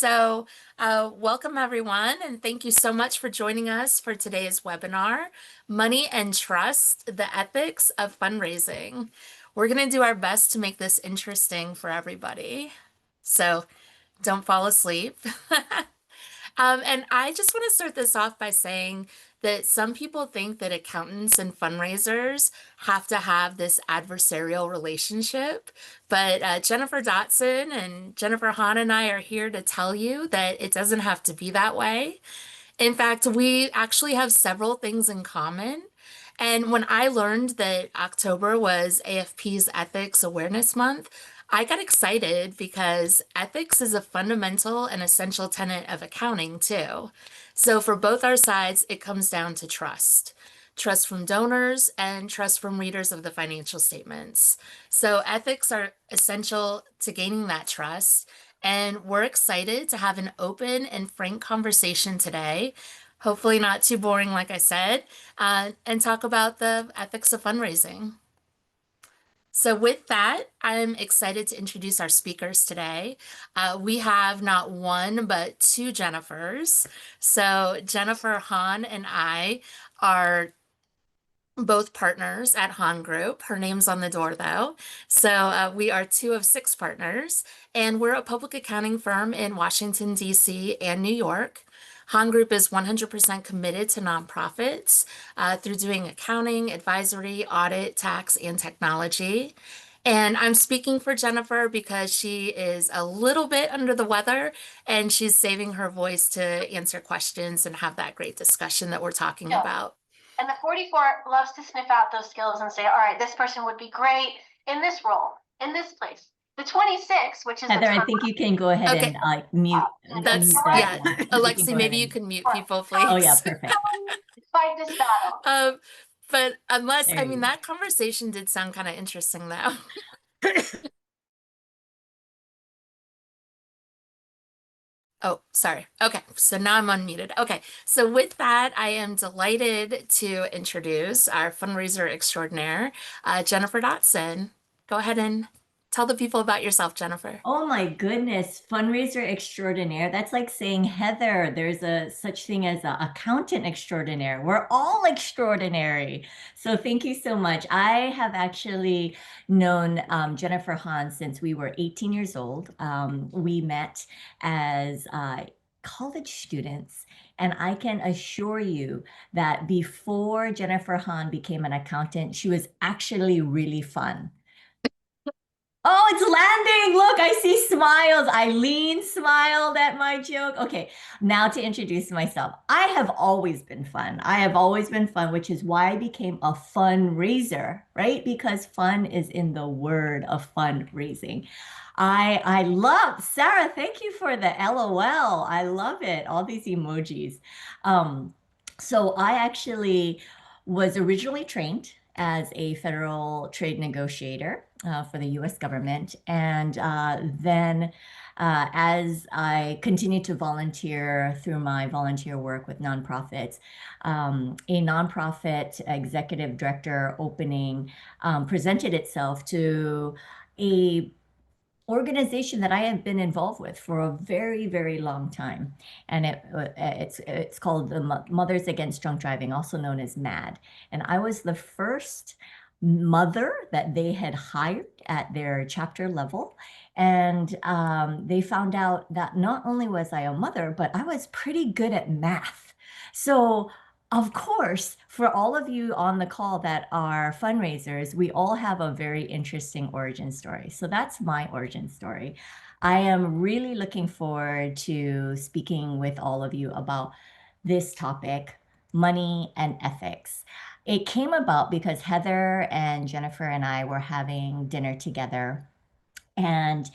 Welcome everyone, and thank you so much for joining us for today's webinar, Money and Trust, the Ethics of Fundraising. We're going to do our best to make this interesting for everybody. So don't fall asleep. And I just want to start this off by saying that some people think that accountants and fundraisers have to have this adversarial relationship. But Jennifer Dotson and Jennifer Hahn and I are here to tell you that it doesn't have to be that way. In fact, we actually have several things in common. And when I learned that October was AFP's Ethics Awareness Month, I got excited because ethics is a fundamental and essential tenet of accounting, too. So for both our sides, it comes down to trust. Trust from donors and trust from readers of the financial statements. So ethics are essential to gaining that trust. And we're excited to have an open and frank conversation today, hopefully not too boring, like I said, and talk about the ethics of fundraising. So with that, I'm excited to introduce our speakers today. We have not one, but two Jennifers. So Jennifer Hahn and I are both partners at Hahn Group. Her name's on the door, though. So we are two of six partners, and we're a public accounting firm in Washington, D.C. and New York. Hahn Group is 100% committed to nonprofits through doing accounting, advisory, audit, tax, and technology. And I'm speaking for Jennifer because she is a little bit under the weather and she's saving her voice to answer questions and have that great discussion that we're talking about. And the 44 loves to sniff out those skills and say, all right, this person would be great in this role, in this place. The 26, which is Heather, I think you can go ahead Okay. and mute. That's, mute yeah. that. Alexi, maybe you can mute people, please. Oh, yeah, perfect. Fight this battle. But unless, There I you mean, go. that conversation did sound kind of interesting, though. Oh, sorry. Okay, so now I'm unmuted. Okay, so with that, I am delighted to introduce our fundraiser extraordinaire, Jennifer Dotson. Go ahead and tell the people about yourself, Jennifer. Oh my goodness, fundraiser extraordinaire. That's like saying, Heather, there's a such thing as an accountant extraordinaire. We're all extraordinary. So thank you so much. I have actually known Jennifer Hahn since we were 18 years old. We met as college students. And I can assure you that before Jennifer Hahn became an accountant, she was actually really fun. Oh, it's landing. Look, I see smiles. Eileen smiled at my joke. Okay, now to introduce myself. I have always been fun. I have always been fun, which is why I became a fundraiser, right? Because fun is in the word of fundraising. I love, Sarah, thank you for the LOL. I love it. All these emojis. So I actually was originally trained as a federal trade negotiator for the US government. And then as I continued to volunteer through my volunteer work with nonprofits, a nonprofit executive director opening presented itself to a organization that I have been involved with for a very, very long time. And it's called the Mothers Against Drunk Driving, also known as MAD. And I was the first mother that they had hired at their chapter level. And they found out that not only was I a mother, but I was pretty good at math. So of course, for all of you on the call that are fundraisers, we all have a very interesting origin story. So that's my origin story. I am really looking forward to speaking with all of you about this topic, money and ethics. It came about because Heather and Jennifer and I were having dinner together, and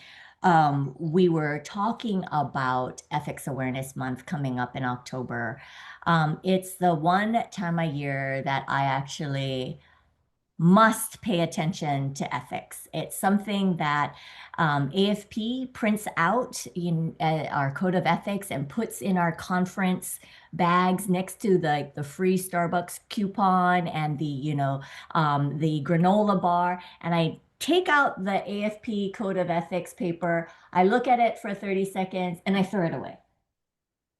we were talking about Ethics Awareness Month coming up in October. It's the one time a year that I actually must pay attention to ethics. It's something that AFP prints out in our code of ethics and puts in our conference bags next to the free Starbucks coupon and the granola bar. And I take out the AFP Code of Ethics paper, I look at it for 30 seconds, and I throw it away.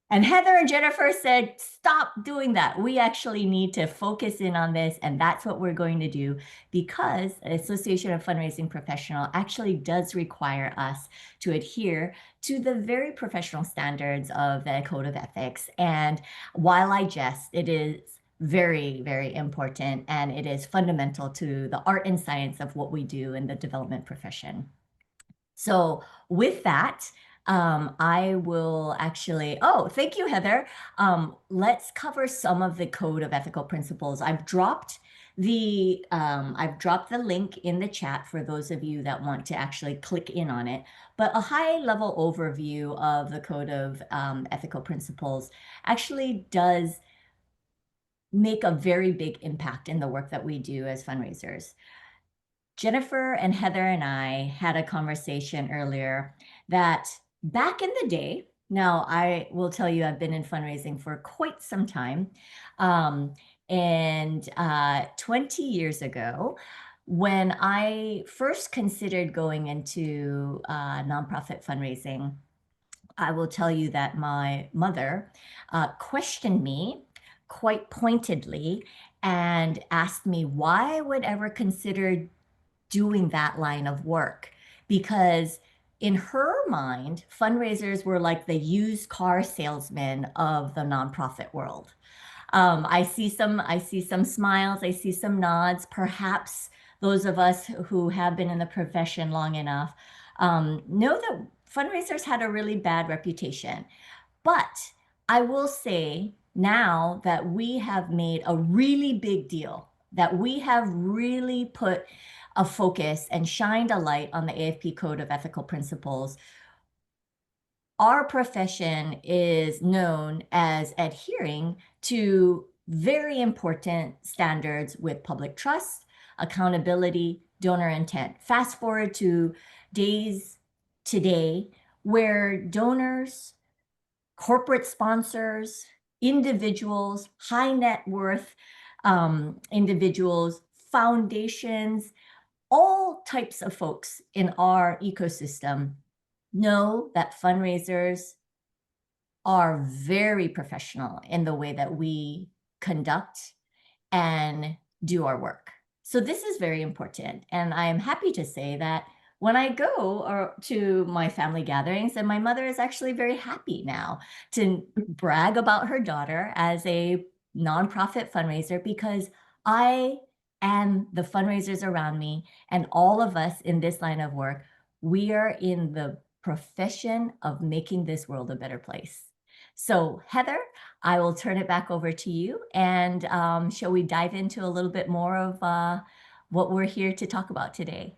And Heather and Jennifer said, stop doing that. We actually need to focus in on this. And that's what we're going to do because Association of Fundraising Professional actually does require us to adhere to the very professional standards of the Code of Ethics. And while I jest, it is very, very important and it is fundamental to the art and science of what we do in the development profession. So with that, I will actually, oh, thank you, Heather. Let's cover some of the code of ethical principles. I've dropped the link in the chat for those of you that want to actually click in on it. But a high level overview of the code of ethical principles actually does make a very big impact in the work that we do as fundraisers. Jennifer and Heather and I had a conversation earlier that back in the day, now I will tell you I've been in fundraising for quite some time. And 20 years ago, when I first considered going into nonprofit fundraising, I will tell you that my mother questioned me quite pointedly and asked me why I would ever consider doing that line of work because in her mind, fundraisers were like the used car salesmen of the nonprofit world. I see some smiles, I see some nods. Perhaps those of us who have been in the profession long enough know that fundraisers had a really bad reputation. But I will say now that we have made a really big deal, that we have really put a focus and shined a light on the AFP Code of Ethical Principles, our profession is known as adhering to very important standards with public trust, accountability, donor intent. Fast forward to days today where donors, corporate sponsors, individuals, high net worth individuals, foundations, all types of folks in our ecosystem know that fundraisers are very professional in the way that we conduct and do our work. So this is very important. And I am happy to say that when I go to my family gatherings, and my mother is actually very happy now to brag about her daughter as a nonprofit fundraiser because I and the fundraisers around me and all of us in this line of work, we are in the profession of making this world a better place. So Heather, I will turn it back over to you. And shall we dive into a little bit more of what we're here to talk about today?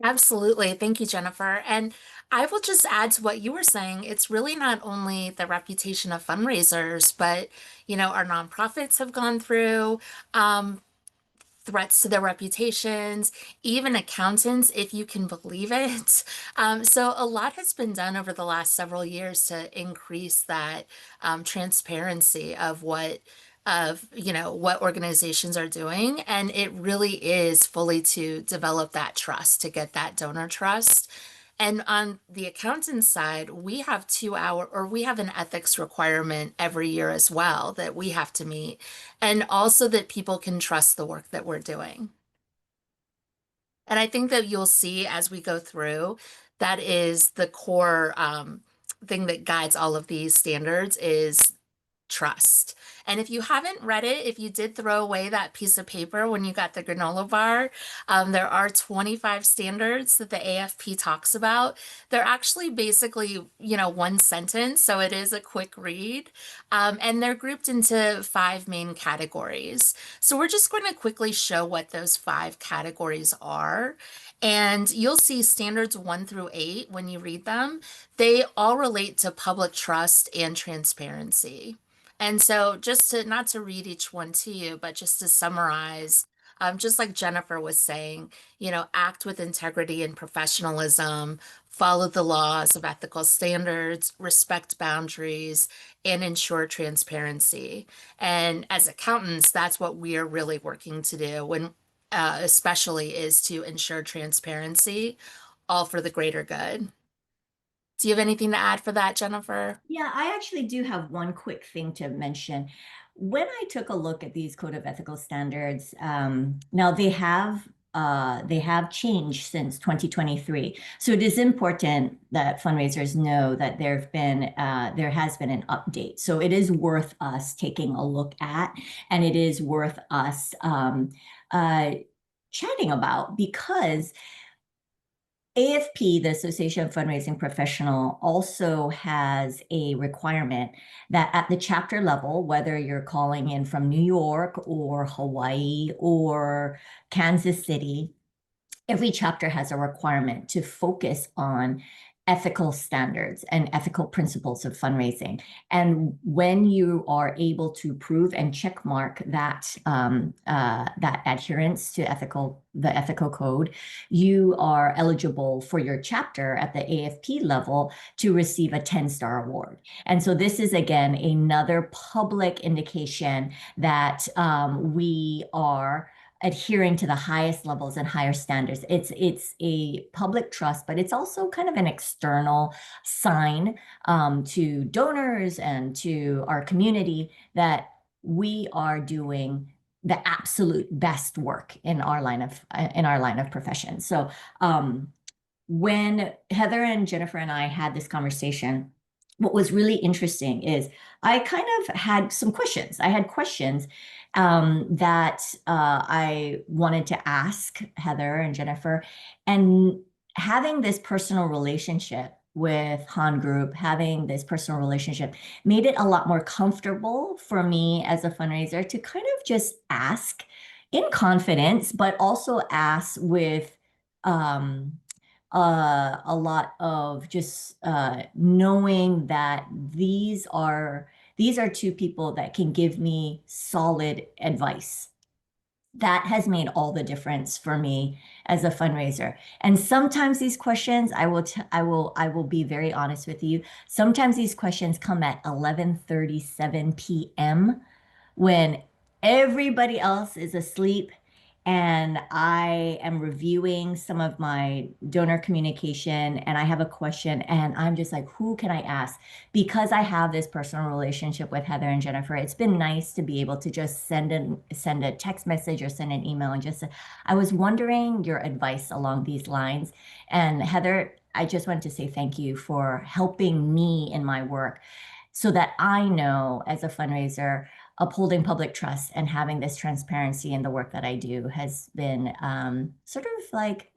Absolutely. Thank you, Jennifer. And I will just add to what you were saying. It's really not only the reputation of fundraisers, but, our nonprofits have gone through. Threats to their reputations, even accountants, if you can believe it. So a lot has been done over the last several years to increase that transparency of what organizations are doing, and it really is fully to develop that trust, to get that donor trust. And on the accountant side, we have an ethics requirement every year as well that we have to meet, and also that people can trust the work that we're doing. And I think that you'll see as we go through, that is the core thing that guides all of these standards is trust. And if you haven't read it, if you did throw away that piece of paper when you got the granola bar, there are 25 standards that the AFP talks about. They're actually basically, one sentence, so it is a quick read. And they're grouped into five main categories. So we're just going to quickly show what those five categories are. And you'll see standards 1 through 8 when you read them. They all relate to public trust and transparency. And so, just to not to read each one to you, but just to summarize, just like Jennifer was saying, act with integrity and professionalism, follow the laws of ethical standards, respect boundaries, and ensure transparency. And as accountants, that's what we are really working to do. especially is to ensure transparency, all for the greater good. Do you have anything to add for that, Jennifer? Yeah, I actually do have one quick thing to mention. When I took a look at these code of ethical standards, now they have changed since 2023. So it is important that fundraisers know that there has been an update. So it is worth us taking a look at, and it is worth us uh, chatting about because AFP, the Association of Fundraising Professional, also has a requirement that at the chapter level, whether you're calling in from New York or Hawaii or Kansas City, every chapter has a requirement to focus on ethical standards and ethical principles of fundraising. And when you are able to prove and check mark that adherence to the ethical code, you are eligible for your chapter at the AFP level to receive a 10-star award. And so this is again another public indication that we are adhering to the highest levels and higher standards. It's a public trust, but it's also kind of an external sign to donors and to our community that we are doing the absolute best work in our line of profession. So when Heather and Jennifer and I had this conversation, what was really interesting is I kind of had some questions. I had questions that I wanted to ask Heather and Jennifer. And having this personal relationship with Han Group, having this personal relationship made it a lot more comfortable for me as a fundraiser to kind of just ask in confidence, but also ask with um, a lot of just knowing that these are two people that can give me solid advice. That has made all the difference for me as a fundraiser. And sometimes these questions, I will be very honest with you. Sometimes these questions come at 11:37 p.m. when everybody else is asleep and I am reviewing some of my donor communication and I have a question and I'm just like, who can I ask? Because I have this personal relationship with Heather and Jennifer, it's been nice to be able to just send a text message or send an email and just, I was wondering your advice along these lines. And Heather, I just wanted to say thank you for helping me in my work so that I know as a fundraiser, upholding public trust and having this transparency in the work that I do has been sort of like,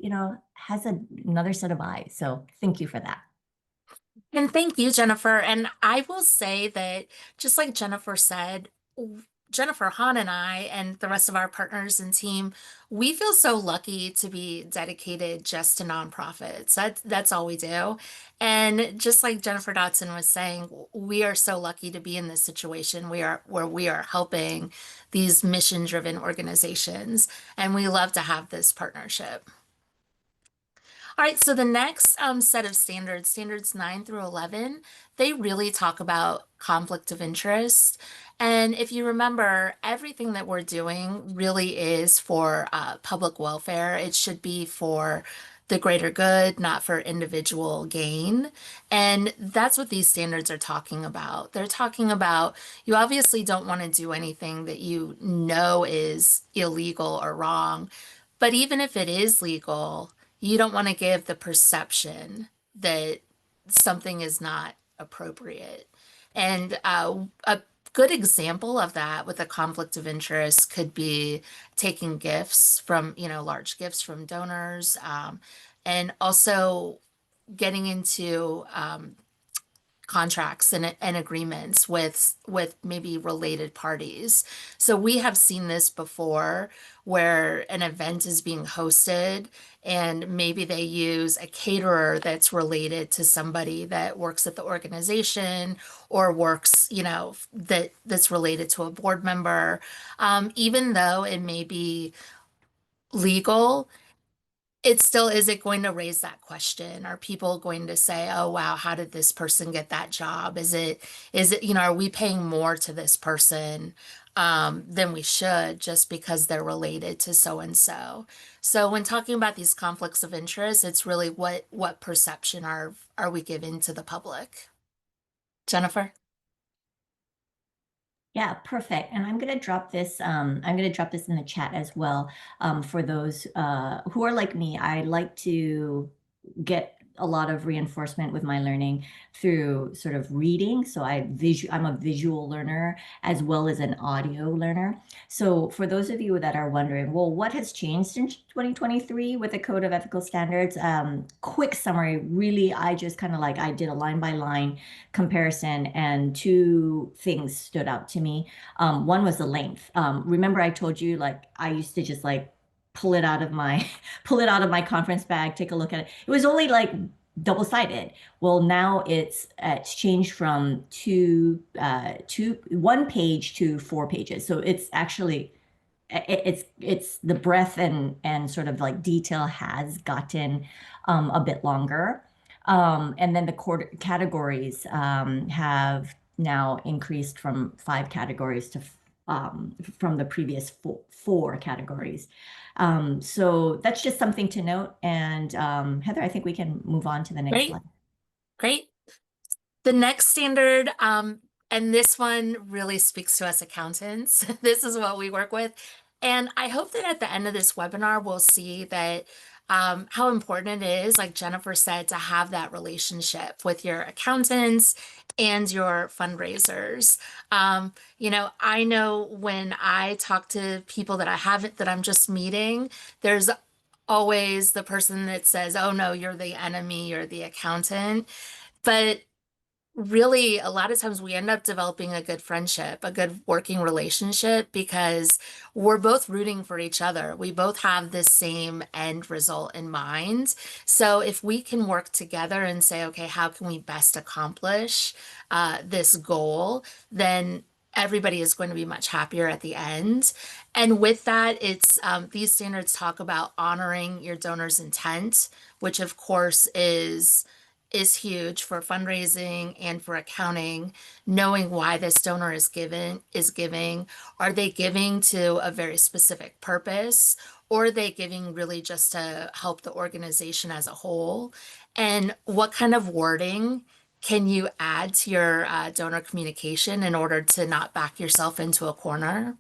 has another set of eyes. So thank you for that. And thank you, Jennifer. And I will say that just like Jennifer said, Jennifer, Han, and I, and the rest of our partners and team, we feel so lucky to be dedicated just to nonprofits. That's all we do. And just like Jennifer Dotson was saying, we are so lucky to be in this situation. We are where we are helping these mission-driven organizations, and we love to have this partnership. All right, so the next set of standards, standards 9 through 11, they really talk about conflict of interest. And if you remember, everything that we're doing really is for public welfare. It should be for the greater good, not for individual gain. And that's what these standards are talking about. They're talking about you obviously don't want to do anything that you know is illegal or wrong. But even if it is legal, you don't want to give the perception that something is not appropriate. And a good example of that with a conflict of interest could be taking gifts from, large gifts from donors, and also getting into contracts and agreements with maybe related parties. So we have seen this before where an event is being hosted and maybe they use a caterer that's related to somebody that works at the organization or works, that's related to a board member. Even though it may be legal, it still is it going to raise that question? Are people going to say, "Oh wow, how did this person get that job? Is it, are we paying more to this person than we should just because they're related to so and so?" So when talking about these conflicts of interest, it's really what perception are we giving to the public? Jennifer? Yeah, perfect. And I'm gonna drop this in the chat as well. For those who are like me, I like to get a lot of reinforcement with my learning through sort of reading. So I'm a visual learner as well as an audio learner. So for those of you that are wondering, well, what has changed in 2023 with the Code of Ethical Standards? Quick summary, really, I just kind of like I did a line by line comparison, and two things stood out to me. One was the length. Remember I told you like I used to just like pull it out of my pull it out of my conference bag, take a look at it. It was only like double-sided. Well, now it's changed from one page to 4 pages. So it's actually it's the breadth and sort of like detail has gotten a bit longer. And then the quarter categories have now increased from 5 categories to from the previous four categories. So that's just something to note. And Heather, I think we can move on to the next Great, slide. great. The next standard, and this one really speaks to us accountants. This is what we work with. And I hope that at the end of this webinar, we'll see that how important it is, like Jennifer said, to have that relationship with your accountants and your fundraisers. I know when I talk to people that I haven't, that I'm just meeting, there's always the person that says, "Oh no, you're the enemy, you're the accountant." But really, a lot of times we end up developing a good friendship, a good working relationship because we're both rooting for each other. We both have this same end result in mind. So if we can work together and say, okay, how can we best accomplish this goal, then everybody is going to be much happier at the end. And with that, it's these standards talk about honoring your donor's intent, which of course is huge for fundraising and for accounting, knowing why this donor is giving. Are they giving to a very specific purpose, or are they giving really just to help the organization as a whole? And what kind of wording can you add to your donor communication in order to not back yourself into a corner?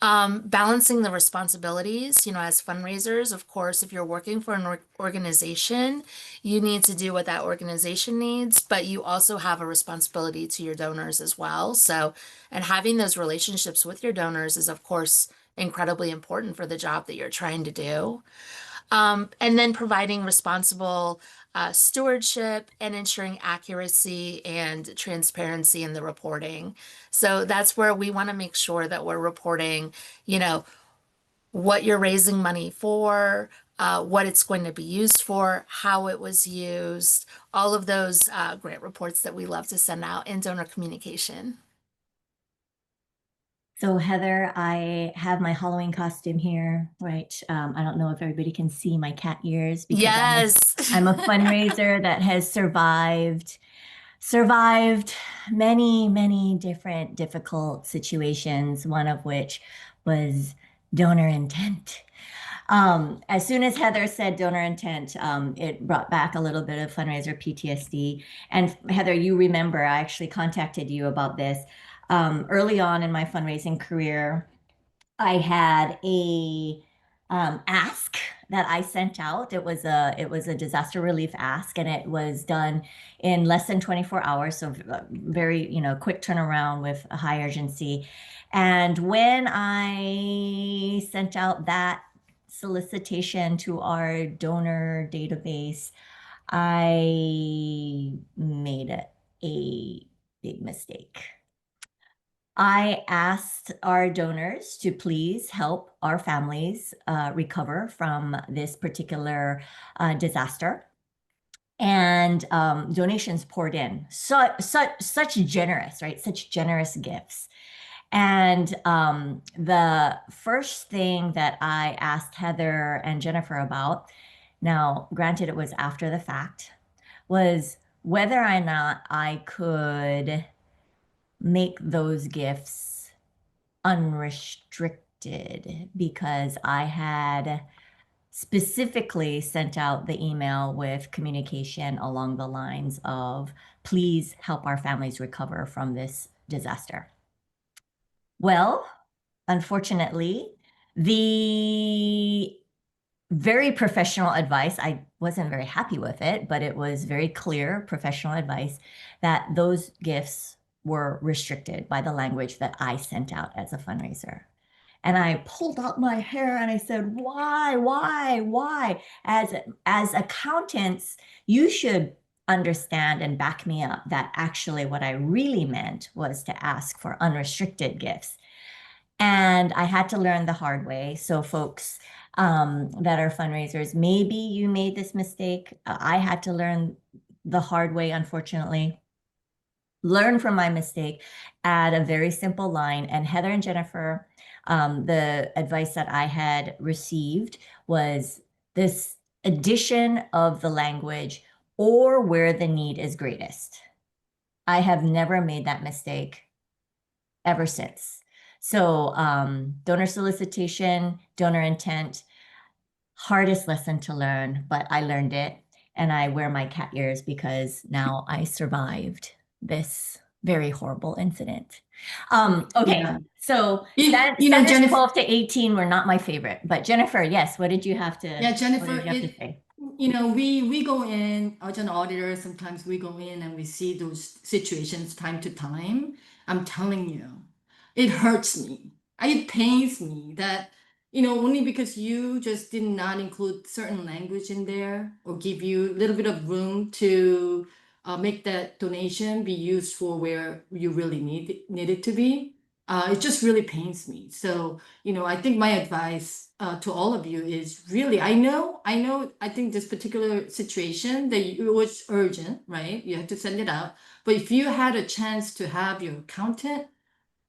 Balancing the responsibilities, as fundraisers, of course, if you're working for an organization, you need to do what that organization needs, but you also have a responsibility to your donors as well. So, and having those relationships with your donors is, of course, incredibly important for the job that you're trying to do. And then providing responsible stewardship and ensuring accuracy and transparency in the reporting. So that's where we want to make sure that we're reporting, you know, what you're raising money for, what it's going to be used for, how it was used, all of those grant reports that we love to send out in donor communication. So Heather, I have my Halloween costume here, right? I don't know if everybody can see my cat ears because Yes. I'm a fundraiser that has survived many, many different difficult situations, one of which was donor intent. As soon as Heather said donor intent, it brought back a little bit of fundraiser PTSD. And Heather, you remember, I actually contacted you about this. Early on in my fundraising career, I had a ask that I sent out. It was a disaster relief ask, and it was done in less than 24 hours, so very quick turnaround with a high urgency. And when I sent out that solicitation to our donor database, I made a big mistake. I asked our donors to please help our families recover from this particular disaster. And donations poured in. Such generous, right? Such generous gifts. And the first thing that I asked Heather and Jennifer about Now, granted, it was after the fact, was whether or not I could make those gifts unrestricted because I had specifically sent out the email with communication along the lines of, please help our families recover from this disaster. Well, unfortunately, the very professional advice, I wasn't very happy with it, but it was very clear professional advice that those gifts were restricted by the language that I sent out as a fundraiser. And I pulled out my hair and I said, why? As accountants, you should understand and back me up that actually what I really meant was to ask for unrestricted gifts. And I had to learn the hard way. So, folks that are fundraisers, maybe you made this mistake. I had to learn the hard way, unfortunately. Learn from my mistake, add a very simple line. And Heather and Jennifer, the advice that I had received was this addition of the language or where the need is greatest. I have never made that mistake ever since. So, donor solicitation, donor intent, hardest lesson to learn, but I learned it. And I wear my cat ears because now I survived this very horrible incident. Okay, Yeah. so You know, standards Jennifer, 12 to 18 were not my favorite. But Jennifer, yes, what did you have to yeah, what did Jennifer, you have to say? we go in as an auditor, sometimes we go in and we see those situations time to time. I'm telling you, it hurts me. It pains me that, only because you just did not include certain language in there or give you a little bit of room to make that donation be used for where you really need it to be. It just really pains me. So, I think my advice to all of you is really, I think this particular situation that it was urgent, right? You had to send it out. But if you had a chance to have your accountant,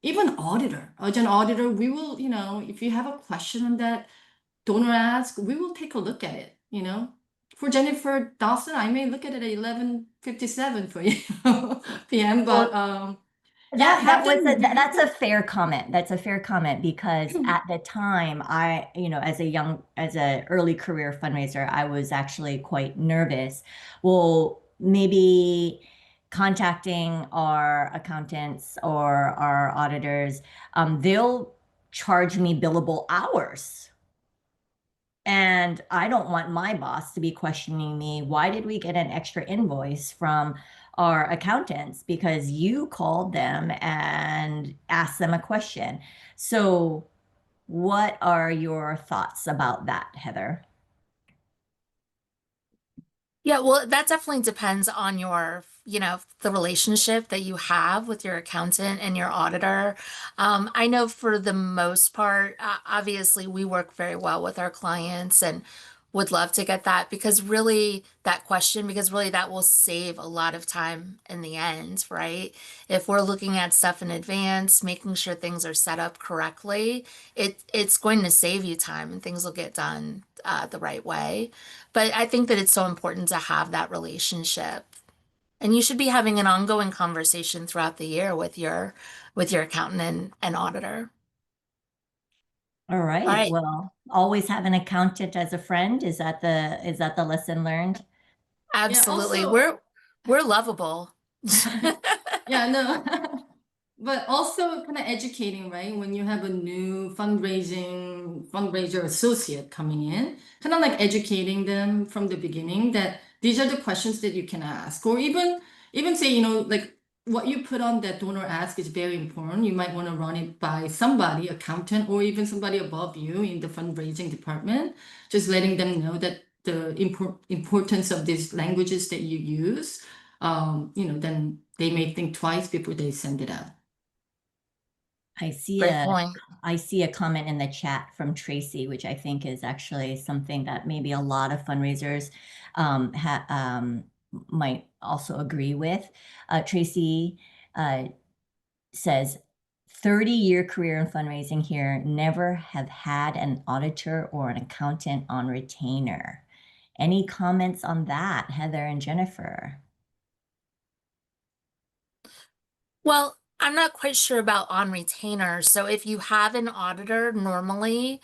even auditor, as an auditor, we will, if you have a question on that donor ask, we will take a look at it. For Jennifer Dawson, I may look at it at 11:57 for you p.m. But Well, yeah, have them review. that's a fair comment. That's a fair comment because at the time as as a early career fundraiser, I was actually quite nervous. Well, maybe contacting our accountants or our auditors, they'll charge me billable hours. And I don't want my boss to be questioning me, why did we get an extra invoice from our accountants? Because you called them and asked them a question. So, what are your thoughts about that, Heather? Yeah, well, that definitely depends on the relationship that you have with your accountant and your auditor. I know for the most part, obviously, we work very well with our clients and would love to get that because really that will save a lot of time in the end, right? If we're looking at stuff in advance, making sure things are set up correctly, it's going to save you time and things will get done the right way. But I think that it's so important to have that relationship. And you should be having an ongoing conversation throughout the year with your accountant and auditor. All All right. right. Well, always have an accountant as a friend. Is that the lesson learned? Yeah, Absolutely. also, We're lovable. yeah, no. But also kind of educating, right? When you have a new fundraiser associate coming in, kind of like educating them from the beginning that these are the questions that you can ask, or even say, like what you put on that donor ask is very important. You might want to run it by somebody, accountant, or even somebody above you in the fundraising department, just letting them know that the importance of these languages that you use. Then they may think twice before they send it out. I see Great a point. I see a comment in the chat from Tracy, which I think is actually something that maybe a lot of fundraisers might also agree with. Tracy says, 30-year career in fundraising here, never have had an auditor or an accountant on retainer. Any comments on that, Heather and Jennifer? Well, I'm not quite sure about on retainer. So if you have an auditor, normally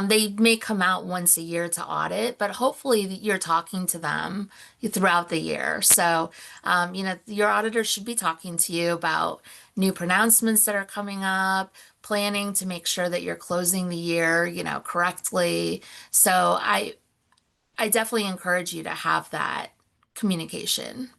they may come out once a year to audit, but hopefully you're talking to them throughout the year. So, your auditor should be talking to you about new pronouncements that are coming up, planning to make sure that you're closing the year, correctly. So I definitely encourage you to have that communication.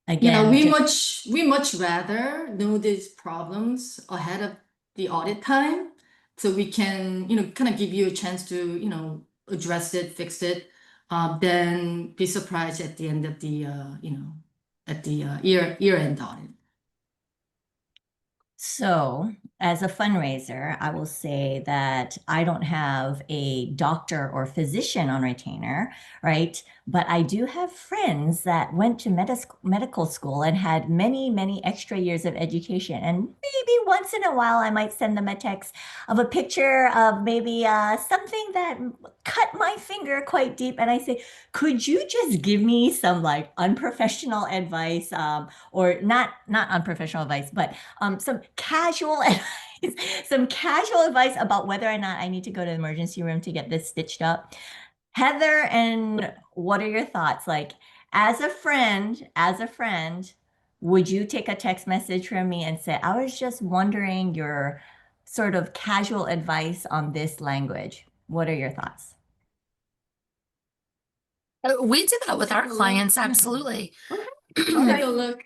Yeah, Again, just we much rather know these problems ahead of the audit time, so we can, kind of give you a chance to, address it, fix it, than be surprised at the end of the, at the year end audit. so, as a fundraiser, I will say that I don't have a doctor or physician on retainer, right? But I do have friends that went to medical school and had many, many extra years of education. And maybe once in a while, I might send them a text of a picture of maybe something that cut my finger quite deep. And I say, could you just give me some like unprofessional advice, or not unprofessional advice, but some casual advice, some casual advice about whether or not I need to go to the emergency room to get this stitched up. Heather, and what are your thoughts? Like, as a friend, would you take a text message from me and say, I was just wondering your sort of casual advice on this language? What are your thoughts? We do that with Take our a look. clients, Yeah. absolutely. Okay. I'll take Okay. a look.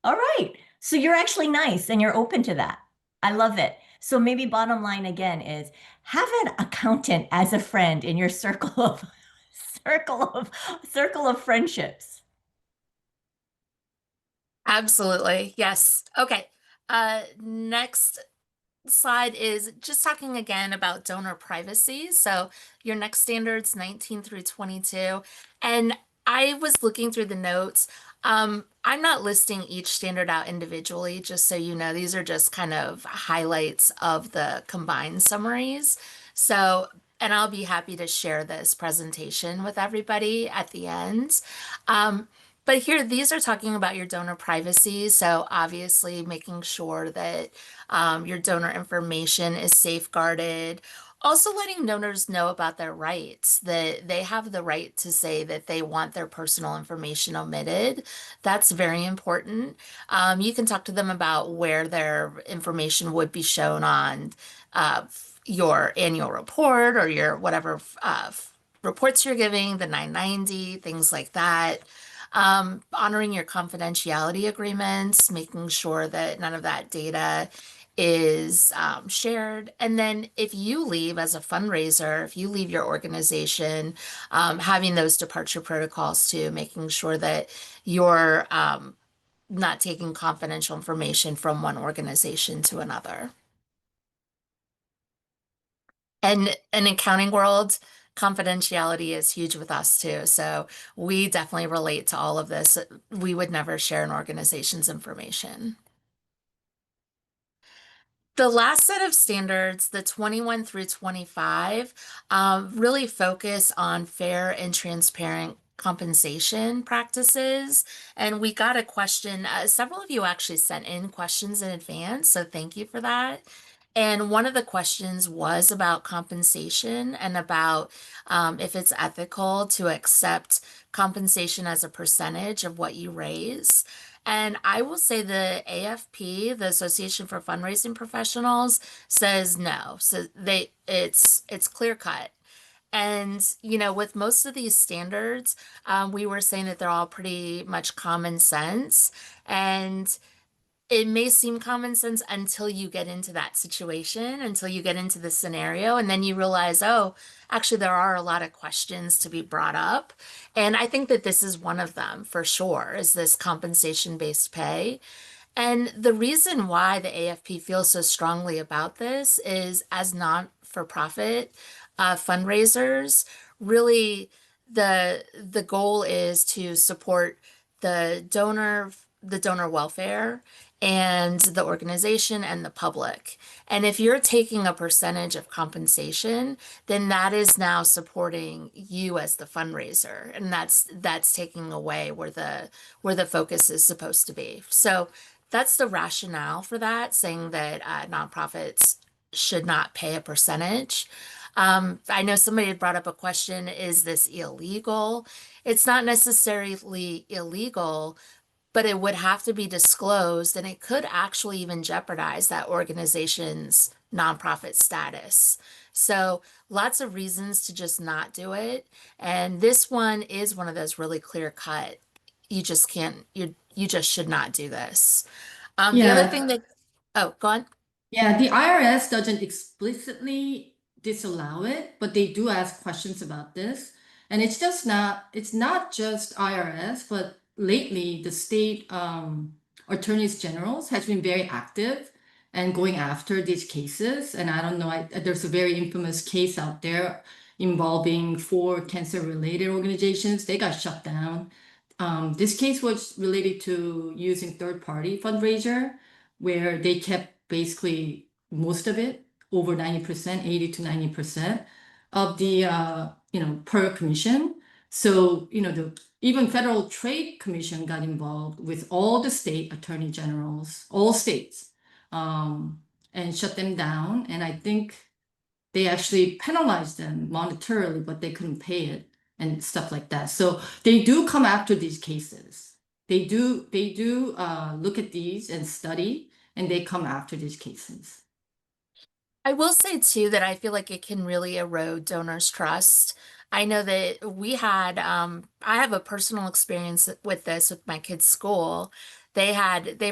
All right. So you're actually nice and you're open to that. I love it. So maybe bottom line again is have an accountant as a friend in your circle of circle of circle of friendships. Absolutely. Yes. Okay. Next slide is just talking again about donor privacy. So your next standards 19 through 22. And I was looking through the notes. I'm not listing each standard out individually, just so you know, these are just kind of highlights of the combined summaries. So, and I'll be happy to share this presentation with everybody at the end. But here, these are talking about your donor privacy. So obviously making sure that your donor information is safeguarded. Also, letting donors know about their rights, that they have the right to say that they want their personal information omitted. That's very important. You can talk to them about where their information would be shown on your annual report or your whatever reports you're giving, the 990, things like that. Honoring your confidentiality agreements, making sure that none of that data is shared. And then if you leave as a fundraiser, if you leave your organization, having those departure protocols too, making sure that you're not taking confidential information from one organization to another. And in accounting world, confidentiality is huge with us too. So we definitely relate to all of this. We would never share an organization's information. The last set of standards, the 21 through 25, really focus on fair and transparent compensation practices. And we got a question, several of you actually sent in questions in advance, so thank you for that. And one of the questions was about compensation and about if it's ethical to accept compensation as a percentage of what you raise. And I will say the AFP, the Association for Fundraising Professionals, says no. So it's clear cut. And with most of these standards, we were saying that they're all pretty much common sense. And it may seem common sense until you get into that situation, until you get into the scenario, and then you realize, oh, actually, there are a lot of questions to be brought up. And I think that this is one of them for sure, is this compensation-based pay. And the reason why the AFP feels so strongly about this is as not-for-profit fundraisers, really the goal is to support the donor the donor welfare and the organization and the public. And if you're taking a percentage of compensation, then that is now supporting you as the fundraiser, and that's taking away where the focus is supposed to be. So that's the rationale for that, saying that nonprofits should not pay a percentage. I know somebody had brought up a question, is this illegal? It's not necessarily illegal, but it would have to be disclosed, and it could actually even jeopardize that organization's nonprofit status. So, lots of reasons to just not do it. And this one is one of those really clear cut. You just can't, you just should not do this. The other thing Yeah, that, oh, go on. yeah, the IRS doesn't explicitly disallow it, but they do ask questions about this. And it's not just IRS, but lately the state attorneys generals has been very active and going after these cases. And I don't know, there's a very infamous case out there involving four cancer-related organizations. They got shut down. This case was related to using third-party fundraiser where they kept basically most of it, over 90%, 80 to 90% of the per commission. So, the even Federal Trade Commission got involved with all the state attorney generals, all states, and shut them down. And I think they actually penalized them monetarily, but they couldn't pay it and stuff like that. So they do come after these cases. They do look at these and study, and they come after these cases. I will say too that I feel like it can really erode donors' trust. I know that I have a personal experience with this with my kids' school. They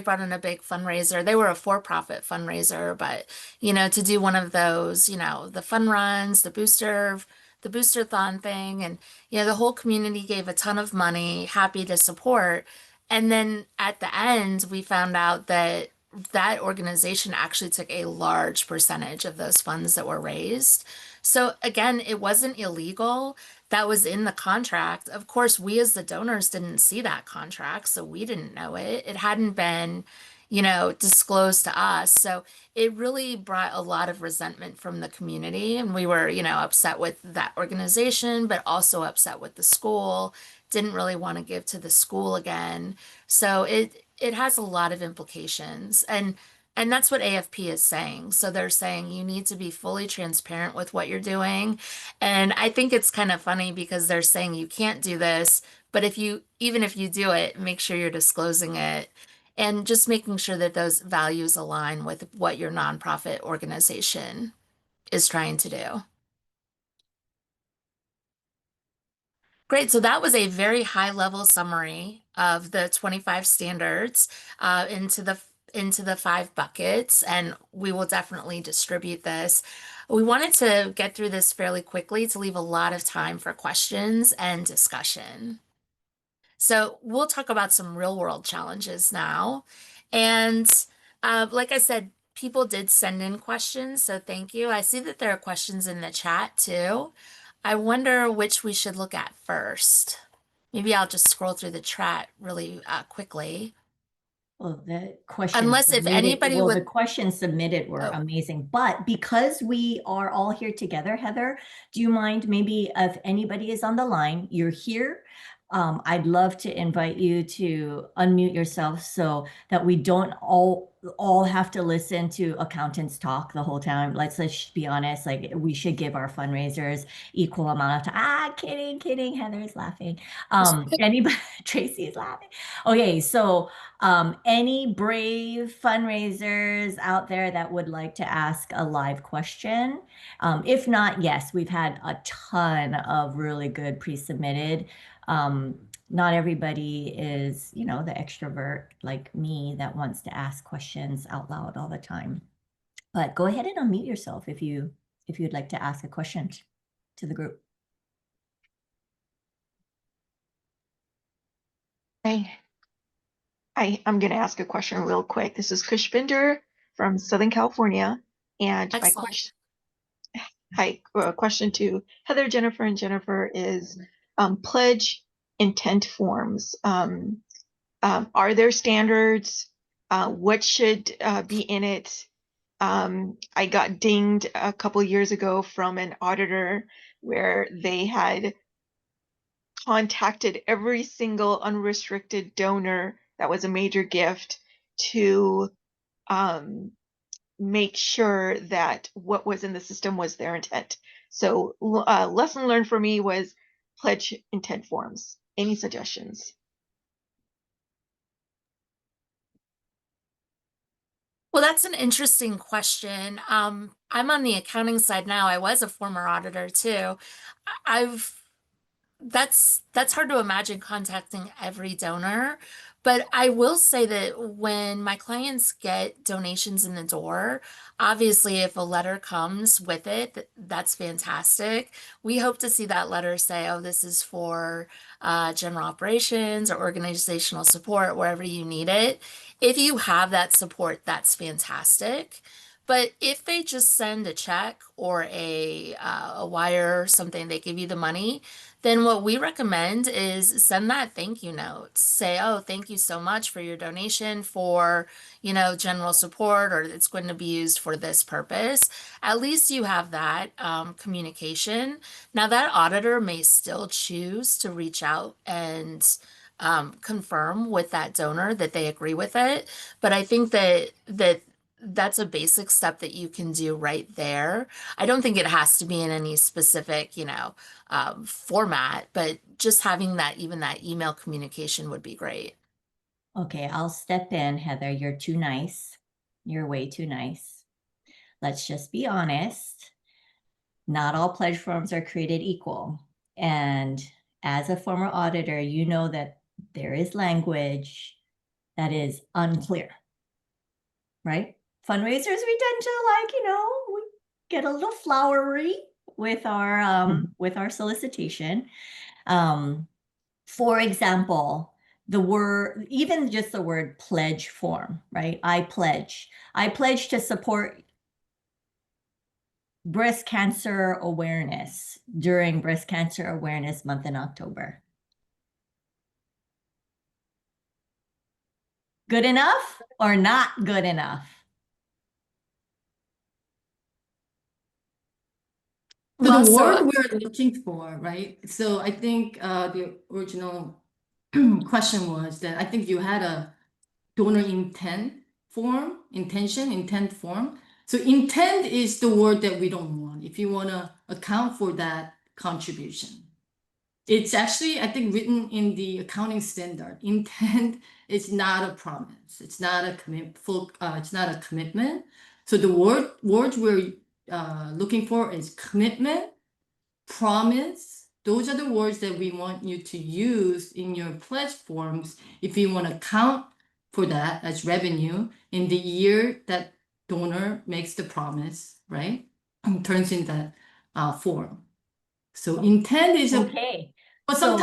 brought in a big fundraiser. They were a for-profit fundraiser, but to do one of those, the fun runs, the booster-thon thing, and the whole community gave a ton of money, happy to support. And then at the end, we found out that that organization actually took a large percentage of those funds that were raised. So again, it wasn't illegal. That was in the contract. Of course, we as the donors didn't see that contract, so we didn't know it. It hadn't been, disclosed to us. So it really brought a lot of resentment from the community. And we were, upset with that organization, but also upset with the school. Didn't really want to give to the school again. So it has a lot of implications. And that's what AFP is saying. So they're saying you need to be fully transparent with what you're doing. And I think it's kind of funny because they're saying you can't do this, but even if you do it, make sure you're disclosing it and just making sure that those values align with what your nonprofit organization is trying to do. Great. So that was a very high level summary of the 25 standards into the five buckets, and we will definitely distribute this. We wanted to get through this fairly quickly to leave a lot of time for questions and discussion. So we'll talk about some real world challenges now. And like I said, people did send in questions, so thank you. I see that there are questions in the chat too. I wonder which we should look at first. Maybe I'll just scroll through the chat really quickly. Well, the questions Unless if submitted, anybody well, the would, questions submitted were oh, amazing. But because we are all here together, Heather, do you mind maybe if anybody is on the line, you're here? I'd love to invite you to unmute yourself so that we don't all have to listen to accountants talk the whole time. Let's be honest, like we should give our fundraisers equal amount of time. Kidding. Heather's laughing. Anybody, Tracy is laughing. Okay, so any brave fundraisers out there that would like to ask a live question? If not, yes, we've had a ton of really good pre-submitted. Not everybody is, the extrovert like me that wants to ask questions out loud all the time. But go ahead and unmute yourself if you'd like to ask a question to the group. I'm going to ask a question real quick. This is Kushbinder from Southern California. And my excellent. question to Heather, Jennifer, and Jennifer is pledge intent forms. Are there standards? What should be in it? I got dinged a couple years ago from an auditor where they had contacted every single unrestricted donor that was a major gift to um, make sure that what was in the system was their intent. So, lesson learned for me was pledge intent forms. Any suggestions? Well, that's an interesting question. I'm on the accounting side now. I was a former auditor too. I've that's hard to imagine contacting every donor, but I will say that when my clients get donations in the door, obviously if a letter comes with it, that's fantastic. We hope to see that letter say, "Oh, this is for general operations or organizational support, wherever you need it." If you have that support, that's fantastic. But if they just send a check or a wire or something, they give you the money, then what we recommend is send that thank you note. Say, "Oh, thank you so much for your donation for, general support, or it's going to be used for this purpose." At least you have that communication. Now, that auditor may still choose to reach out and confirm with that donor that they agree with it, but I think that's a basic step that you can do right there. I don't think it has to be in any specific, format, but just having even that email communication would be great. Okay, I'll step in, Heather. You're too nice. You're way too nice. Let's just be honest. Not all pledge forms are created equal. And as a former auditor, you know that there is language that is unclear, right? Fundraisers, we tend to we get a little flowery with our solicitation. For example, even just the word pledge form, right? I pledge to support breast cancer awareness during Breast Cancer Awareness Month in October. Good enough or not good enough? So the Well, word we're looking for, right? So I think the original question was that I think you had a donor intent form. So intent is the word that we don't want if you want to account for that contribution. It's actually, I think, written in the accounting standard. Intent is not a promise. It's not a it's not a commitment. So the words we're looking for is commitment, promise. Those are the words that we want you to use in your pledge forms if you want to count for that as revenue in the year that donor makes the promise, right? And turns in that form. So intent is Okay. but So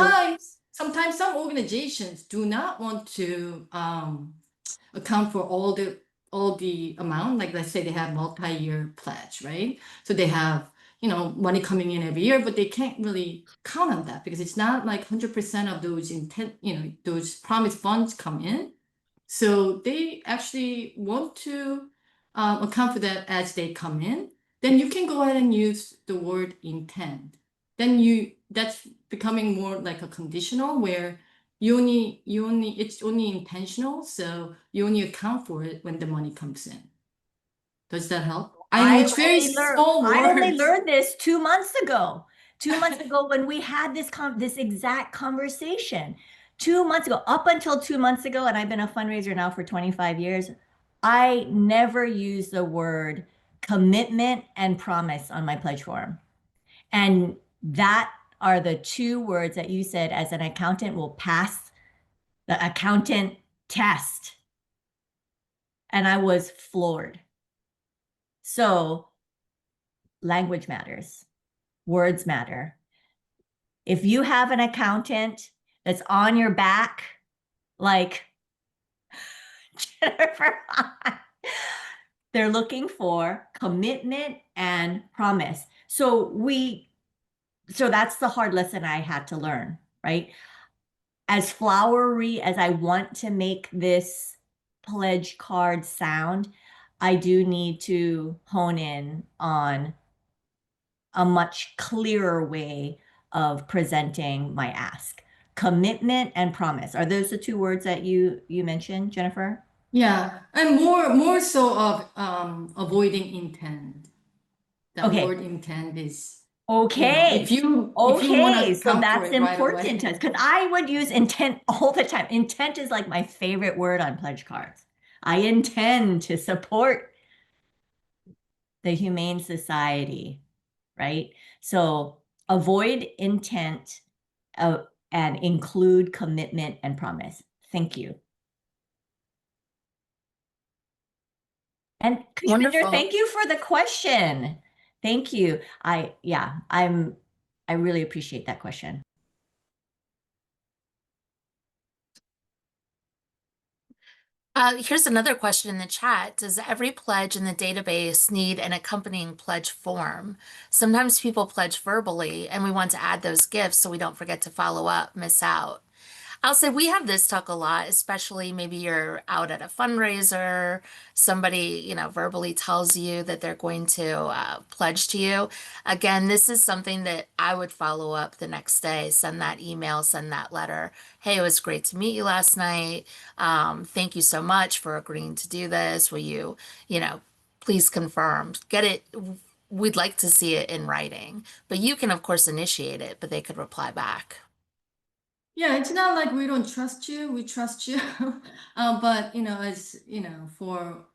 sometimes some organizations do not want to account for all the amount. Like let's say they have multi-year pledge, right? So they have money coming in every year, but they can't really count on that because it's not like 100% of those those promised funds come in. So they actually want to account for that as they come in. Then you can go ahead and use the word intend. That's becoming more like a conditional where it's only intentional, so you only account for it when the money comes in. Does that help? I know it's very small I only words. learned this 2 months ago. 2 months ago when we had this exact conversation. 2 months ago, up until 2 months ago, and I've been a fundraiser now for 25 years, I never used the word commitment and promise on my pledge form. And that are the two words that you said as an accountant will pass the accountant test. And I was floored. So language matters. Words matter. If you have an accountant that's on your back, like Jennifer, they're looking for commitment and promise. So that's the hard lesson I had to learn, right? as flowery as I want to make this pledge card sound, I do need to hone in on a much clearer way of presenting my ask. Commitment and promise. Are those the two words that you mentioned, Jennifer? Yeah, and more so of avoiding intent. That Okay. word intent is, Okay. if you want to Okay. So account for that's it right important away. to us because I would use intent all the time. Intent is like my favorite word on pledge cards. I intend to support the Humane Society, right? So avoid intent uh, and include commitment and promise. Thank you. And Kushminder, Wonderful. thank you for the question. Thank you. I really appreciate that question. Here's another question in the chat. Does every pledge in the database need an accompanying pledge form? Sometimes people pledge verbally, and we want to add those gifts so we don't forget to follow up, miss out. I'll say we have this talk a lot, especially maybe you're out at a fundraiser, somebody, verbally tells you that they're going to pledge to you. Again, this is something that I would follow up the next day, send that email, send that letter. Hey, it was great to meet you last night. Thank you so much for agreeing to do this. Will you, please confirm? Get it. We'd like to see it in writing, but you can, of course, initiate it, but they could reply back. Yeah, it's not like we don't trust you, we trust you. But as for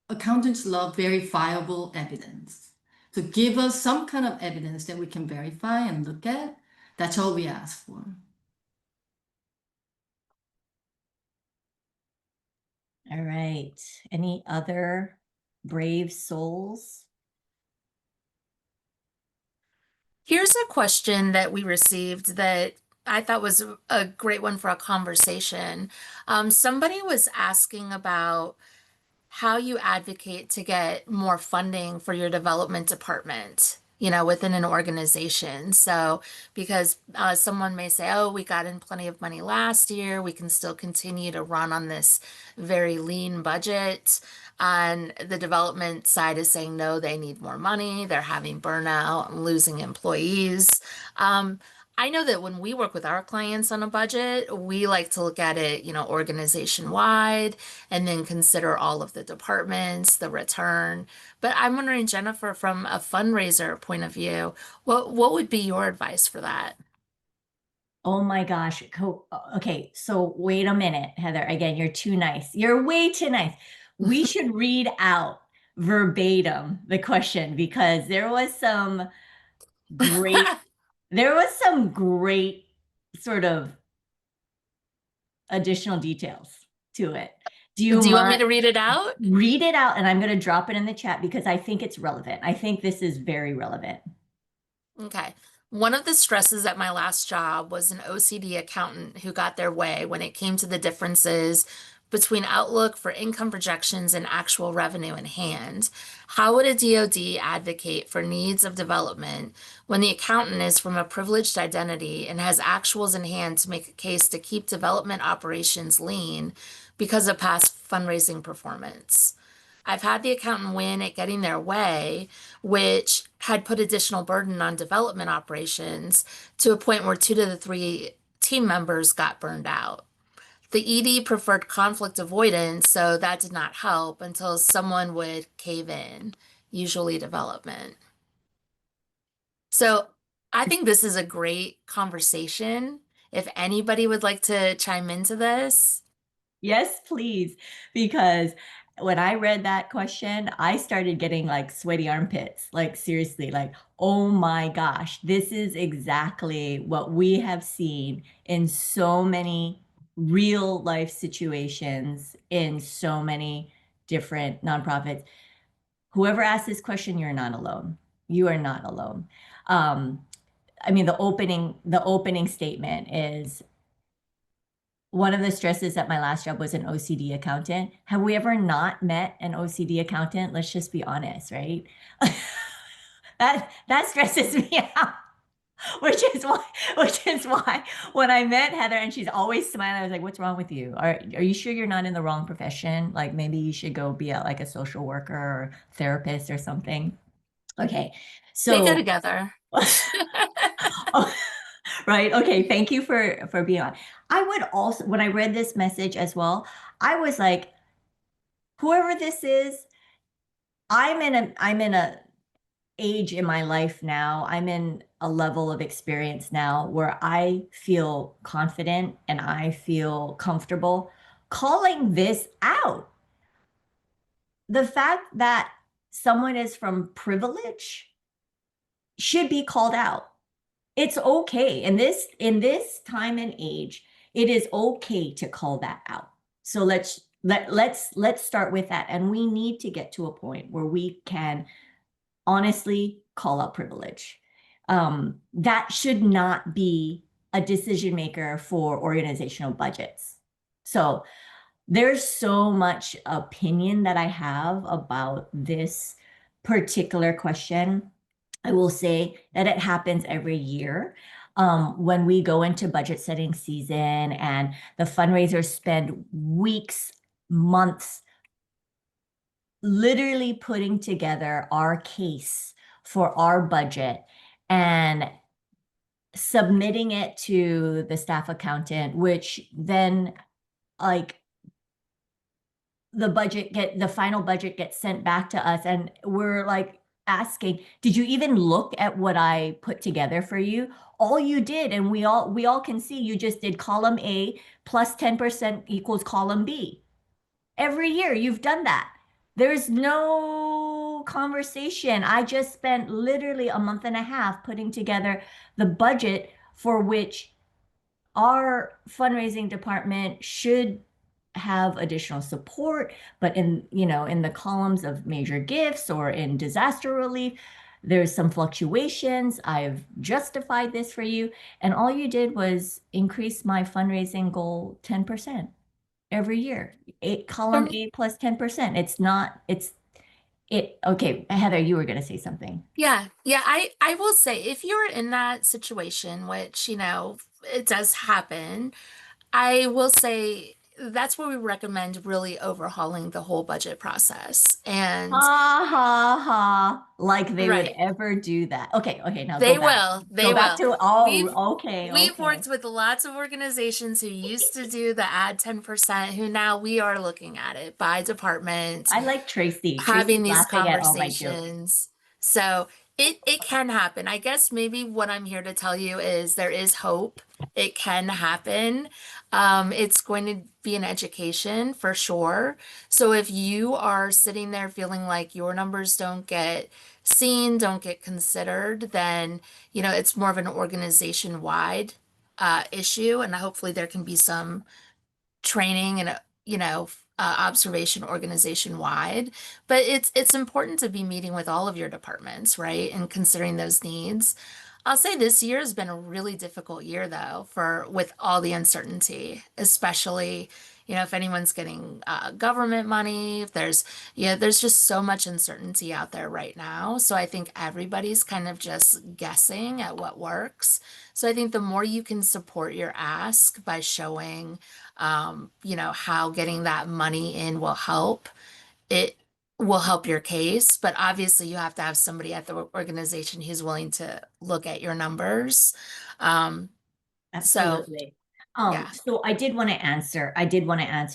accountants love verifiable evidence. So give us some kind of evidence that we can verify and look at. That's all we ask for. All right. Any other brave souls? Here's a question that we received that I thought was a great one for a conversation. Somebody was asking about how you advocate to get more funding for your development department, within an organization. So, because someone may say, oh, we got in plenty of money last year, we can still continue to run on this very lean budget. And the development side is saying, no, they need more money. They're having burnout and losing employees. Um, I know that when we work with our clients on a budget, we like to look at it, organization wide and then consider all of the departments, the return. But I'm wondering, Jennifer, from a fundraiser point of view, what would be your advice for that? Oh my gosh. Okay, so wait a minute, Heather. Again, you're too nice. You're way too nice. We should read out verbatim the question because great, there was some great sort of additional details to it. Do you Do you want me mind? to read it out? Read it out and I'm going to drop it in the chat because I think it's relevant. I think this is very relevant. Okay. One of the stresses at my last job was an OCD accountant who got their way when it came to the differences between outlook for income projections and actual revenue in hand. How would a DoD advocate for needs of development when the accountant is from a privileged identity and has actuals in hand to make a case to keep development operations lean because of past fundraising performance? I've had the accountant win at getting their way, which had put additional burden on development operations to a point where 2 to 3 team members got burned out. The ED preferred conflict avoidance, so that did not help until someone would cave in, usually development. So I think this is a great conversation. If anybody would like to chime into this. Yes, please. Because when I read that question, I started getting like sweaty armpits. Like, seriously, like, oh my gosh, this is exactly what we have seen in so many real life situations in so many different nonprofits. Whoever asked this question, you're not alone. You are not alone. I mean, the opening statement is one of the stresses at my last job was an OCD accountant. Have we ever not met an OCD accountant? Let's just be honest, right? That stresses me out. which is why when I met Heather and she's always smiling, I was like, "What's wrong with you? Are you sure you're not in the wrong profession? Like maybe you should go be like a social worker or therapist or something." Okay, They go so together. oh, right. Okay, thank you for being on. I would also, when I read this message as well, I was like, whoever this is, I'm in a age in my life now. I'm in a level of experience now where I feel confident and I feel comfortable calling this out. The fact that someone is from privilege should be called out. It's okay. In this time and age, it is okay to call that out. So let's start with that. And we need to get to a point where we can honestly call out privilege. That should not be a decision maker for organizational budgets. So there's so much opinion that I have about this particular question. I will say that it happens every year. When we go into budget setting season and the fundraisers spend weeks, months literally putting together our case for our budget and submitting it to the staff accountant, which then like the final budget gets sent back to us and we're like asking, did you even look at what I put together for you? All you did, and we all can see, you just did column A plus 10% equals column B. Every year you've done that. There's no conversation. I just spent literally a month and a half putting together the budget for which our fundraising department should have additional support, but in the columns of major gifts or in disaster relief, there's some fluctuations. I've justified this for you, and all you did was increase my fundraising goal 10% every year. Column Um, A plus 10%. Okay, Heather, you were going to say something. yeah, I will say if you're in that situation, which, it does happen, I will say that's where we recommend really overhauling the whole budget process. And Ha ha ha. Like they would right. ever do that. Okay, okay, now go They back. will. Go They back will. to, We've oh, okay, we've okay. worked with lots of organizations who used to do the add 10%, who now we are looking at it by department, I like Tracy. having Tracy's these laughing at all my jokes. conversations. So it can happen. I guess maybe what I'm here to tell you is there is hope. It can happen. It's going to be an education for sure. So if you are sitting there feeling like your numbers don't get seen, don't get considered, then it's more of an organization-wide issue, and hopefully there can be some training and observation organization wide, but it's important to be meeting with all of your departments, right, and considering those needs. I'll say this year has been a really difficult year though, for with all the uncertainty, especially if anyone's getting government money, if there's just so much uncertainty out there right now. So I think everybody's kind of just guessing at what works. So I think the more you can support your ask by showing how getting that money in will help. It will help your case, but obviously you have to have somebody at the organization who's willing to look at your numbers. Um, so Absolutely. yeah, So I did want to answer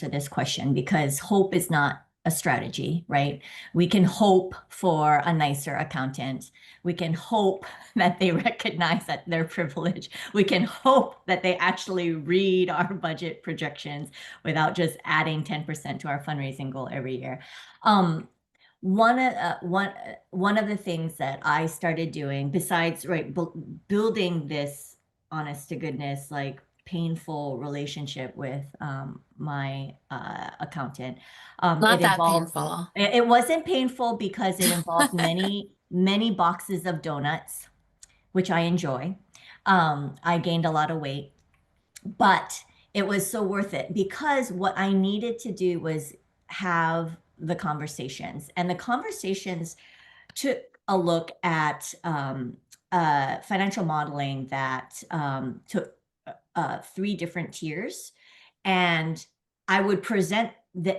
this question because hope is not a strategy, right? We can hope for a nicer accountant. We can hope that they recognize that they're privileged. We can hope that they actually read our budget projections without just adding 10% to our fundraising goal every year. Um, one of the things that I started doing besides building this honest to goodness like painful relationship with my accountant, not that painful. it wasn't painful because it involved many boxes of donuts, which I enjoy. I gained a lot of weight, but it was so worth it because what I needed to do was have the conversations, and the conversations took a look at financial modeling that took 3 different tiers, and I would present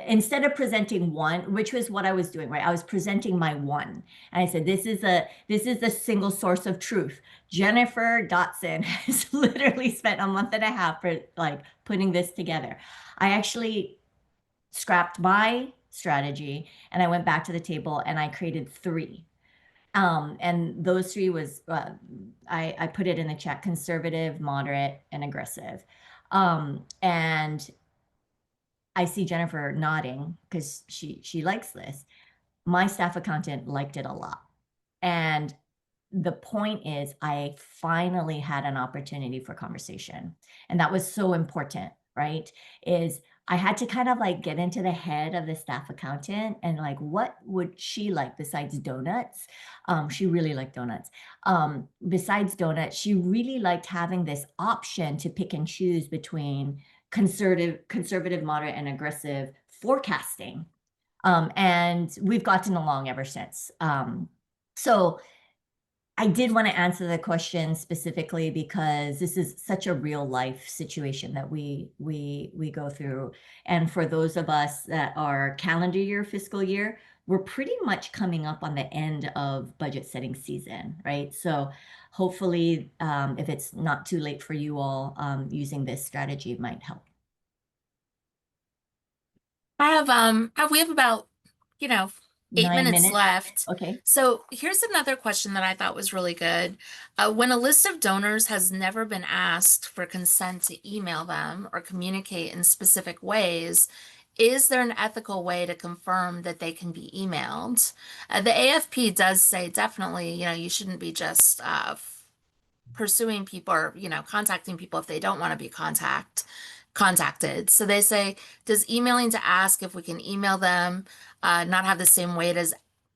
instead of presenting one, which was what I was doing, right? I was presenting my one, and I said, this is the single source of truth. Jennifer Dotson has literally spent a month and a half for like putting this together. I actually scrapped my strategy and I went back to the table and I created 3. And those 3 was I put it in the chat: conservative, moderate, and aggressive. And I see Jennifer nodding because she likes this. My staff accountant liked it a lot. And the point is, I finally had an opportunity for conversation. And that was so important, right? Is I had to kind of like get into the head of the staff accountant and like, what would she like besides donuts? She really liked donuts. Besides donuts, she really liked having this option to pick and choose between conservative, moderate, and aggressive forecasting. And we've gotten along ever since. So I did want to answer the question specifically because this is such a real life situation that we go through. And for those of us that are calendar year, fiscal year, we're pretty much coming up on the end of budget setting season, right? So hopefully, if it's not too late for you all, using this strategy might help. We have about, you know, 8 9 minutes minutes. left. Okay. So here's another question that I thought was really good. When a list of donors has never been asked for consent to email them or communicate in specific ways, is there an ethical way to confirm that they can be emailed? The AFP does say definitely, you shouldn't be just pursuing people or contacting people if they don't want to be contacted. So they say, does emailing to ask if we can email them not have the same weight as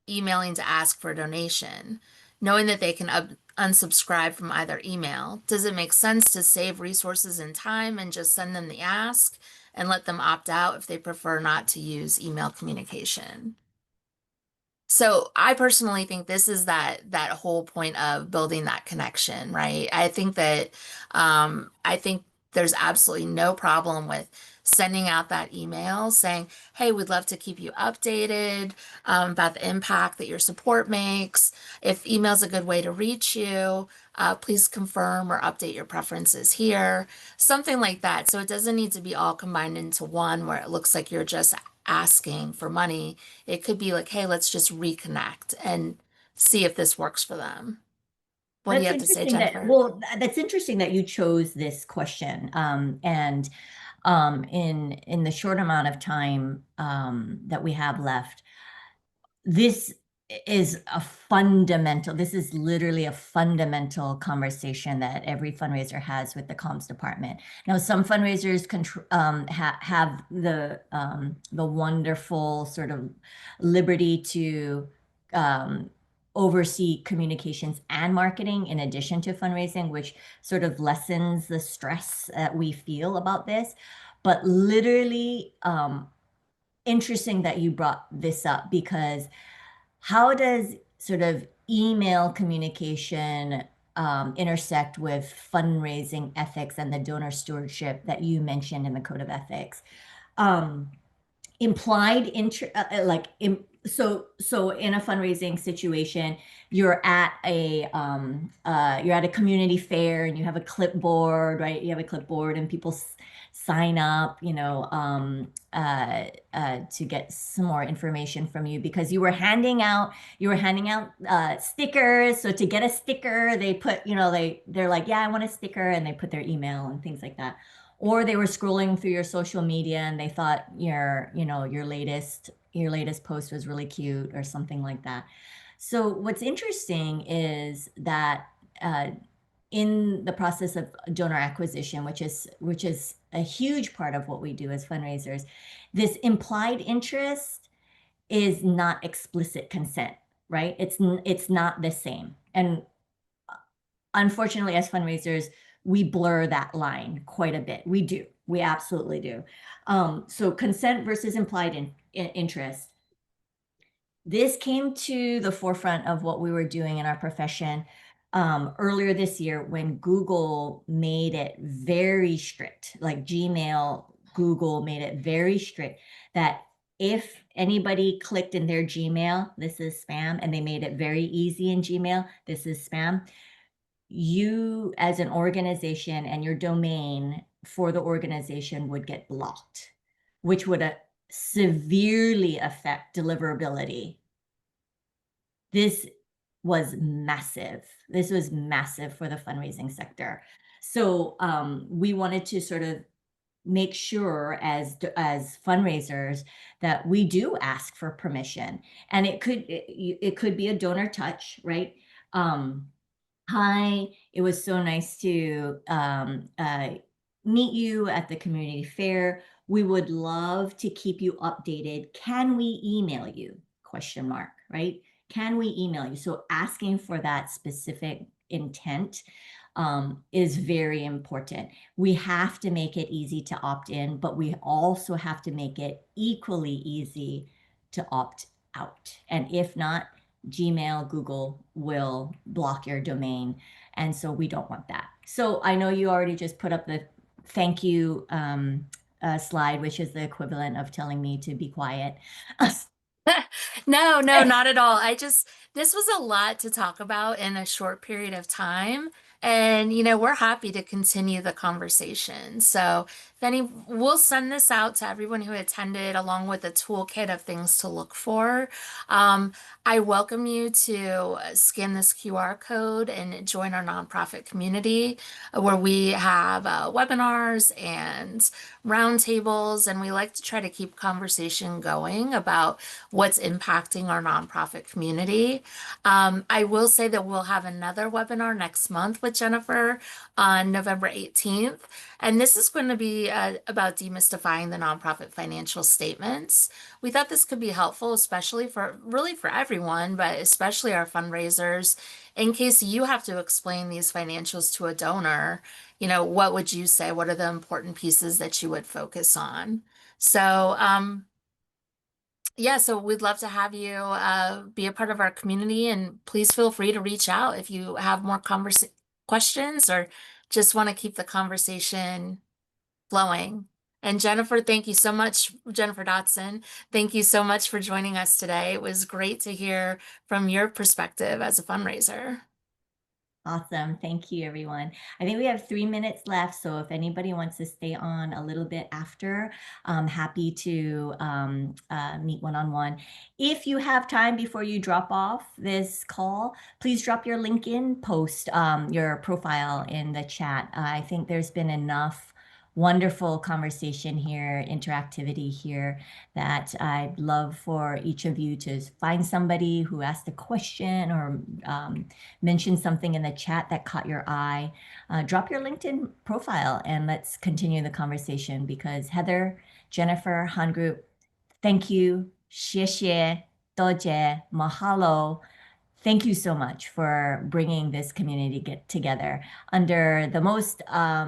emailing to ask for a donation, knowing that they can unsubscribe from either email? Does it make sense to save resources and time and just send them the ask and let them opt out if they prefer not to use email communication? So I personally think this is that whole point of building that connection, right? I think there's absolutely no problem with sending out that email saying, "Hey, we'd love to keep you updated about the impact that your support makes. If email's a good way to reach you, please confirm or update your preferences here." Something like that. So it doesn't need to be all combined into one where it looks like you're just asking for money. It could be like, hey, let's just reconnect and see if this works for them. What do you That's have to say, interesting Jennifer? that's interesting that you chose this question. And in the short amount of time that we have left, this this is literally a fundamental conversation that every fundraiser has with the comms department. Now, some fundraisers have the wonderful sort of liberty to oversee communications and marketing in addition to fundraising, which sort of lessens the stress that we feel about this. But literally, interesting that you brought this up, because how does sort of email communication intersect with fundraising ethics and the donor stewardship that you mentioned in the code of ethics? Implied like so in a fundraising situation, you're at a community fair and you have a clipboard, right? You have a clipboard and people sign up, to get some more information from you because you were handing out stickers. So to get a sticker, they put, they're like, yeah, I want a sticker, and they put their email and things like that. Or they were scrolling through your social media and they thought your latest post was really cute or something like that. So what's interesting is that in the process of donor acquisition, which is a huge part of what we do as fundraisers, this implied interest is not explicit consent, right? It's not the same. And unfortunately, as fundraisers, we blur that line quite a bit. We do. We absolutely do. So consent versus implied interest. This came to the forefront of what we were doing in our profession earlier this year when Google made it very strict, like Gmail, Google made it very strict that if anybody clicked in their Gmail, this is spam, and they made it very easy in Gmail, this is spam. You, as an organization, and your domain for the organization would get blocked, which would severely affect deliverability. This was massive. This was massive for the fundraising sector. So we wanted to sort of make sure as fundraisers that we do ask for permission, and it could be a donor touch, right? Hi, it was so nice to meet you at the community fair. We would love to keep you updated. Can we email you? Question mark, right? Can we email you? So asking for that specific intent is very important. We have to make it easy to opt in, but we also have to make it equally easy to opt out. And if not, Gmail, Google will block your domain. And so we don't want that. So I know you already just put up the thank you slide, which is the equivalent of telling me to be quiet. No, no, not at all. This was a lot to talk about in a short period of time. And, we're happy to continue the conversation. So, we'll send this out to everyone who attended along with a toolkit of things to look for. I welcome you to scan this QR code and join our nonprofit community where we have webinars and roundtables, and we like to try to keep conversation going about what's impacting our nonprofit community. I will say that we'll have another webinar next month with Jennifer on November 18th. And this is going to be about demystifying the nonprofit financial statements. We thought this could be helpful, especially for everyone, but especially our fundraisers. In case you have to explain these financials to a donor, what would you say? What are the important pieces that you would focus on? So, yeah, so we'd love to have you be a part of our community, and please feel free to reach out if you have more questions or just want to keep the conversation flowing. And Jennifer, thank you so much, Jennifer Dotson. Thank you so much for joining us today. It was great to hear from your perspective as a fundraiser. Awesome. Thank you, everyone. I think we have 3 minutes left. So if anybody wants to stay on a little bit after, I'm happy to meet one-on-one. If you have time before you drop off this call, please drop your LinkedIn post, your profile in the chat. I think there's been enough wonderful conversation here, interactivity here, that I'd love for each of you to find somebody who asked a question or mention something in the chat that caught your eye. Drop your LinkedIn profile and let's continue the conversation, because Heather, Jennifer, Han Group, thank you, 谢谢, 多谢, mahalo. Thank you so much for bringing this community get together under the most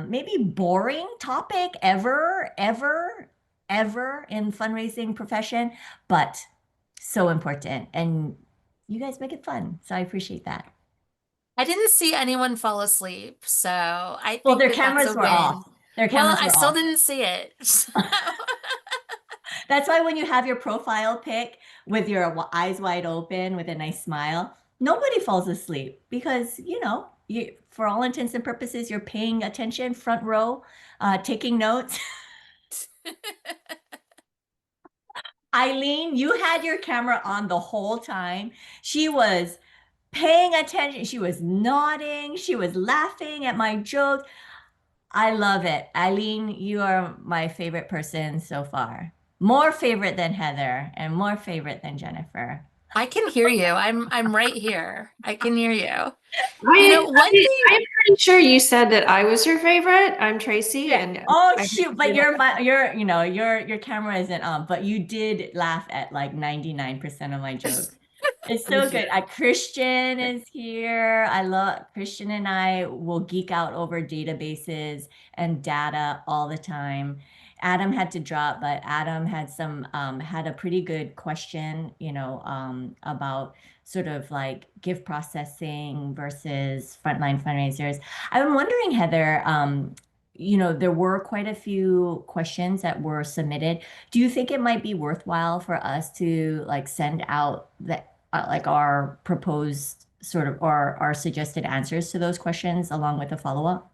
maybe boring topic ever in fundraising profession, but so important. And you guys make it fun. So I appreciate that. I didn't see anyone fall asleep, so I Well, think their that that's cameras a were win. off. Their Well, cameras I were still off. didn't see it. That's why when you have your profile pic with your eyes wide open with a nice smile, nobody falls asleep because, for all intents and purposes, you're paying attention, front row, taking notes. Eileen, you had your camera on the whole time. She was paying attention. She was nodding. She was laughing at my jokes. I love it. Eileen, you are my favorite person so far. More favorite than Heather and more favorite than Jennifer. I can hear you. I'm right here. I can hear you. I, One thing. I'm pretty sure you said that I was your favorite. I'm Tracy, Yeah. and Oh I shoot, but your camera isn't on, but you did laugh at like 99% of my jokes. It's so good. Christian is here. I love Christian, and I will geek out over databases and data all the time. Adam had to drop, but Adam had had a pretty good question, about sort of like gift processing versus frontline fundraisers. I'm wondering, Heather, there were quite a few questions that were submitted. Do you think it might be worthwhile for us to like send out like our proposed sort of or our suggested answers to those questions along with a follow-up?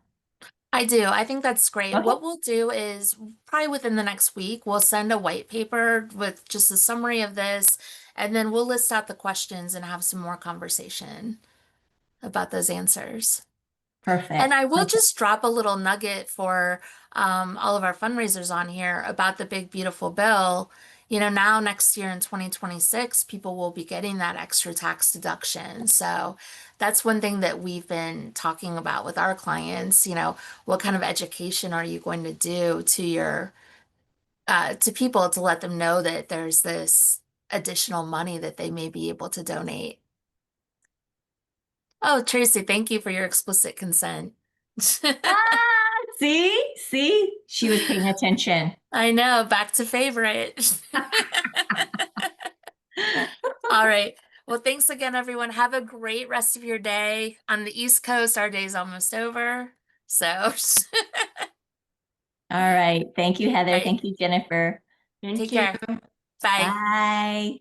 I do. I think that's great. Okay. What we'll do is probably within the next week, we'll send a white paper with just a summary of this, and then we'll list out the questions and have some more conversation about those answers. And Perfect. I will just drop a little nugget for all of our fundraisers on here about the big, beautiful bill. Now next year in 2026, people will be getting that extra tax deduction. So that's one thing that we've been talking about with our clients. What kind of education are you going to do to your to people to let them know that there's this additional money that they may be able to donate? Oh, Tracy, thank you for your explicit consent. See, she was paying attention. I know, back to favorite. All right. Well, thanks again, everyone. Have a great rest of your day. On the East Coast, our day's almost over. So, all All right. Thank you, Heather. right. Thank you, Jennifer. Take Thank you. care. Bye. Bye.